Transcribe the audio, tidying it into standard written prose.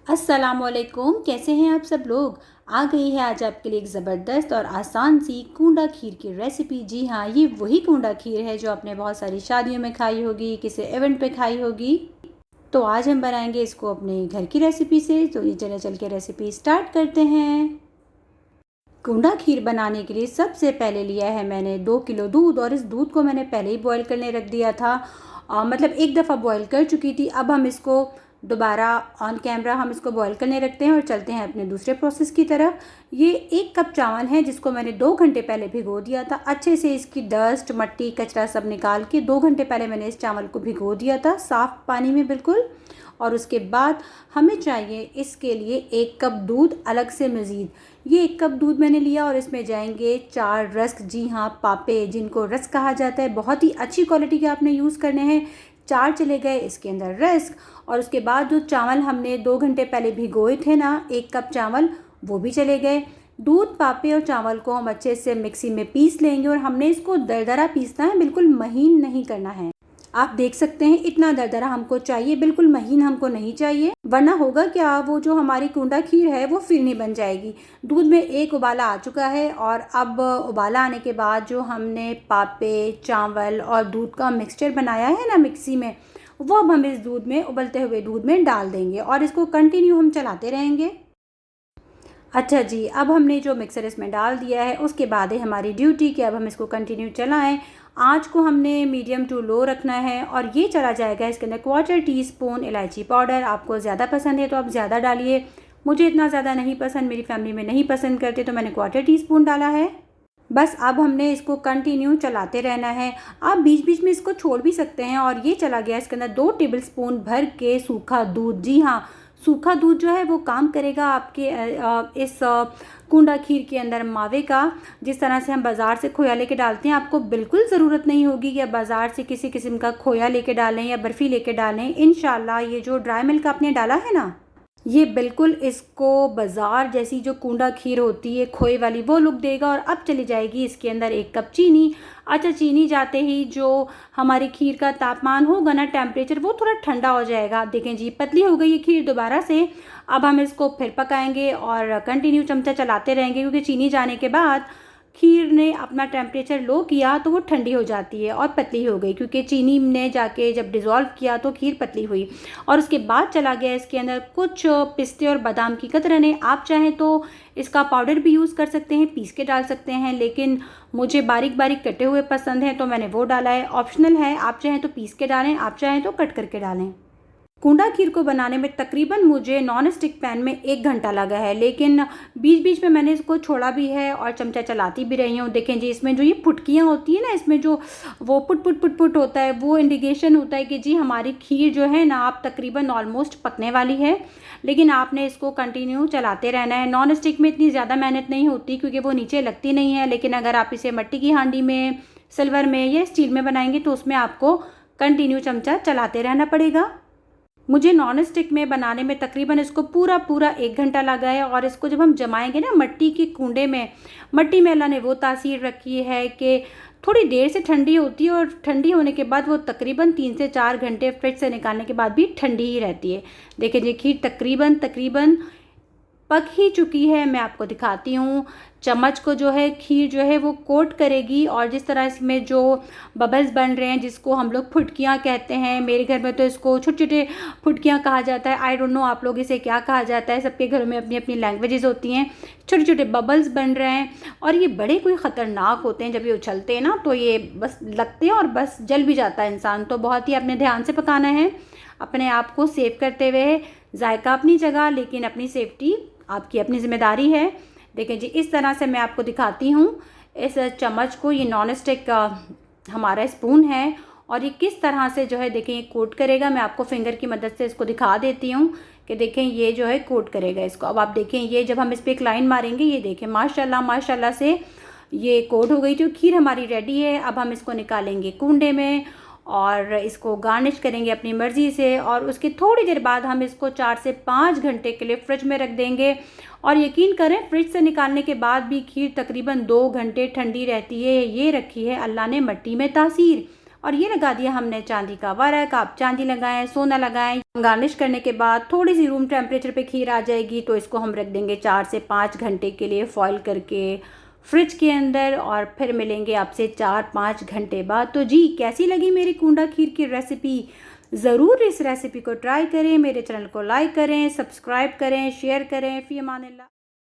अस्सलामुअलैकुम, कैसे हैं आप सब लोग। आ गई है आज आपके लिए एक ज़बरदस्त और आसान सी कूंडा खीर की रेसिपी। जी हाँ, ये वही कूंडा खीर है जो आपने बहुत सारी शादियों में खाई होगी, किसी इवेंट पे खाई होगी। तो आज हम बनाएंगे इसको अपने घर की रेसिपी से। तो ये चल के रेसिपी स्टार्ट करते हैं। कूंडा खीर बनाने के लिए सबसे पहले लिया है मैंने 2 किलो दूध, और इस दूध को मैंने पहले ही बॉईल करने रख दिया था। मतलब एक दफ़ा बॉईल कर चुकी थी। अब हम इसको दोबारा ऑन कैमरा हम इसको बॉईल करने रखते हैं और चलते हैं अपने दूसरे प्रोसेस की तरफ। ये 1 कप चावल है जिसको मैंने 2 घंटे पहले भिगो दिया था। अच्छे से इसकी डस्ट, मट्टी, कचरा सब निकाल के 2 घंटे पहले मैंने इस चावल को भिगो दिया था साफ़ पानी में बिल्कुल। और उसके बाद हमें चाहिए इसके लिए 1 कप दूध अलग से मज़ीद। ये 1 कप दूध मैंने लिया और इसमें जाएंगे 4 रस्क। जी हाँ, पापे, जिनको रस्क कहा जाता है, बहुत ही अच्छी क्वालिटी के आपने यूज़ करने हैं। 4 चले गए इसके अंदर रस्क। और उसके बाद जो चावल हमने 2 घंटे पहले भिगोए थे ना, 1 कप चावल, वो भी चले गए। दूध, पापे और चावल को हम अच्छे से मिक्सी में पीस लेंगे और हमने इसको दरदरा पीसना है, बिल्कुल महीन नहीं करना है। आप देख सकते हैं इतना दरदरा हमको चाहिए, बिल्कुल महीन हमको नहीं चाहिए, वरना होगा क्या, वो जो हमारी कूंडा खीर है वो फिर नहीं बन जाएगी। दूध में एक उबाला आ चुका है और अब उबाला आने के बाद जो हमने पापे, चावल और दूध का मिक्सचर बनाया है ना मिक्सी में, वो अब हम इस दूध में, उबलते हुए दूध में डाल देंगे और इसको कंटिन्यू हम चलाते रहेंगे। अच्छा जी, अब हमने जो मिक्सर इसमें डाल दिया है, उसके बाद है हमारी ड्यूटी कि अब हम इसको कंटिन्यू चलाएं। आँच को हमने मीडियम टू लो रखना है और ये चला जाएगा। इसके अंदर 1/4 टीस्पून इलायची पाउडर। आपको ज़्यादा पसंद है तो आप ज़्यादा डालिए, मुझे इतना ज़्यादा नहीं पसंद, मेरी फैमिली में नहीं पसंद करते, तो मैंने 1/4 टीस्पून डाला है। बस अब हमने इसको कंटिन्यू चलाते रहना है। आप बीच बीच में इसको छोड़ भी सकते हैं। और ये चला गया इसके अंदर 2 टेबलस्पून भर के सूखा दूध। जी हाँ, सूखा दूध जो है वो काम करेगा आपके इस कूंडा खीर के अंदर मावे का। जिस तरह से हम बाज़ार से खोया लेके डालते हैं, आपको बिल्कुल ज़रूरत नहीं होगी कि आप बाज़ार से किसी किस्म का खोया लेके डालें या बर्फ़ी लेके डालें। इंशाल्लाह ये जो ड्राई मिल्क आपने डाला है ना, ये बिल्कुल इसको बाज़ार जैसी जो कूंडा खीर होती है खोए वाली, वो लुक देगा। और अब चली जाएगी इसके अंदर 1 कप चीनी। अच्छा, चीनी जाते ही जो हमारी खीर का तापमान होगा ना, टेम्परेचर, वो थोड़ा ठंडा हो जाएगा। देखें जी, पतली हो गई ये खीर दोबारा से। अब हम इसको फिर पकाएंगे और कंटिन्यू चमचा चलाते रहेंगे, क्योंकि चीनी जाने के बाद खीर ने अपना टेम्परेचर लो किया तो वो ठंडी हो जाती है और पतली हो गई, क्योंकि चीनी ने जाके जब डिज़ोल्व किया तो खीर पतली हुई। और उसके बाद चला गया इसके अंदर कुछ पिस्ते और बादाम की कतरनें। आप चाहें तो इसका पाउडर भी यूज़ कर सकते हैं, पीस के डाल सकते हैं, लेकिन मुझे बारीक बारीक कटे हुए पसंद हैं तो मैंने वो डाला है। ऑप्शनल है, आप चाहें तो पीस के डालें, आप चाहें तो कट करके डालें। कूंडा खीर को बनाने में तकरीबन मुझे नॉन स्टिक पैन में 1 घंटा लगा है, लेकिन बीच बीच में मैंने इसको छोड़ा भी है और चमचा चलाती भी रही हूँ। देखें जी, इसमें जो ये फुटकियाँ होती है ना, इसमें जो वो पुट पुट पुट पुट होता है, वो इंडिकेशन होता है कि जी हमारी खीर जो है ना, आप तकरीबन ऑलमोस्ट पकने वाली है। लेकिन आपने इसको कंटिन्यू चलाते रहना है। नॉन स्टिक में इतनी ज़्यादा मेहनत नहीं होती क्योंकि वो नीचे लगती नहीं है, लेकिन अगर आप इसे मिट्टी की हांडी में, सिल्वर में या स्टील में बनाएंगे तो उसमें आपको कंटिन्यू चमचा चलाते रहना पड़ेगा। मुझे नॉन स्टिक में बनाने में तकरीबन इसको पूरा 1 घंटा लगा है। और इसको जब हम जमाएंगे ना मट्टी के कूंडे में, मट्टी में अल्लाह ने वो तासीर रखी है कि थोड़ी देर से ठंडी होती है और ठंडी होने के बाद वो तकरीबन 3 से 4 घंटे फ्रिज से निकालने के बाद भी ठंडी ही रहती है। देखिए जी, खीर तकरीबन पक ही चुकी है। मैं आपको दिखाती हूँ। चम्मच को जो है खीर जो है वो कोट करेगी, और जिस तरह इसमें जो बबल्स बन रहे हैं, जिसको हम लोग फुटकियाँ कहते हैं, मेरे घर में तो इसको छोटे छोटे फुटकियाँ कहा जाता है। आई डोंट नो आप लोग इसे क्या कहा जाता है, सबके घरों में अपनी अपनी लैंग्वेजेस होती हैं। छोटे छोटे बबल्स बन रहे हैं और ये बड़े कोई ख़तरनाक होते हैं। जब ये उछलते हैं ना तो ये बस लगते हैं और बस जल भी जाता है इंसान। तो बहुत ही अपने ध्यान से पकाना है, अपने आप को सेव करते हुए। जायका अपनी जगह, लेकिन अपनी सेफ्टी आपकी अपनी जिम्मेदारी है। देखें जी, इस तरह से मैं आपको दिखाती हूँ इस चम्मच को। ये नॉन स्टिक का हमारा स्पून है और ये किस तरह से जो है देखें ये कोट करेगा। मैं आपको फिंगर की मदद से इसको दिखा देती हूँ कि देखें ये जो है कोट करेगा इसको। अब आप देखें, ये जब हम इस पर एक लाइन मारेंगे, ये देखें माशाल्लाह माशाल्लाह से ये कोट हो गई। जो खीर हमारी रेडी है, अब हम इसको निकालेंगे कूंडे में और इसको गार्निश करेंगे अपनी मर्ज़ी से। और उसके थोड़ी देर बाद हम इसको 4 से 5 घंटे के लिए फ्रिज में रख देंगे। और यकीन करें, फ्रिज से निकालने के बाद भी खीर तकरीबन 2 घंटे ठंडी रहती है। ये रखी है अल्लाह ने मट्टी में तासीर। और ये लगा दिया हमने चांदी का वर्क। आप चांदी लगाएं, सोना लगाएं। गार्निश करने के बाद थोड़ी सी रूम टेम्परेचर पे खीर आ जाएगी तो इसको हम रख देंगे 4 से 5 घंटे के लिए फॉइल करके फ्रिज के अंदर, और फिर मिलेंगे आपसे 4-5 घंटे बाद। तो जी, कैसी लगी मेरी कूंडा खीर की रेसिपी? ज़रूर इस रेसिपी को ट्राई करें, मेरे चैनल को लाइक करें, सब्सक्राइब करें, शेयर करें। फ़ी अमानिल्लाह।